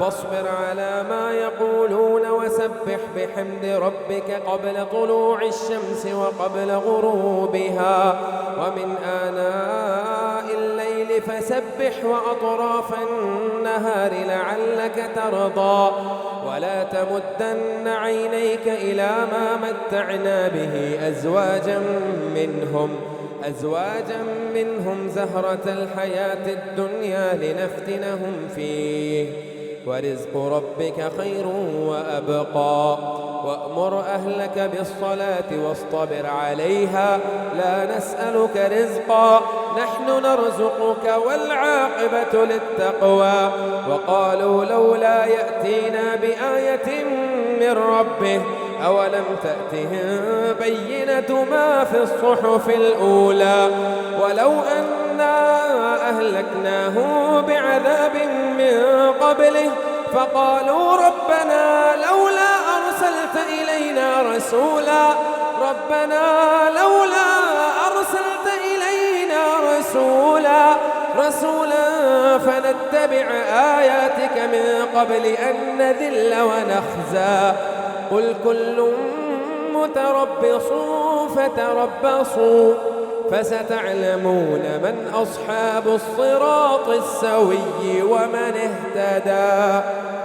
فاصبر على ما يقولون وسبح بحمد ربك قبل طلوع الشمس وقبل غروبها ومن آناء الليل فسبح وأطراف النهار لعلك ترضى ولا تمدن عينيك إلى ما متعنا به أزواجا منهم زهرة الحياة الدنيا لنفتنهم فيه ورزق ربك خير وأبقى وأمر أهلك بالصلاة واصطبر عليها لا نسألك رزقا نحن نرزقك والعاقبة للتقوى وقالوا لولا يأتينا بآية من ربه أولم تأتهم بينة ما في الصحف الأولى ولو أنا أهلكناه بعذاب من قبله فقالوا ربنا لولا أرسلت إلينا رسولا فنتبع آياتك من قبل أن نذل ونخزى قل كل متربص فتربصوا فستعلمون من أصحاب الصراط السوي ومن اهتدى.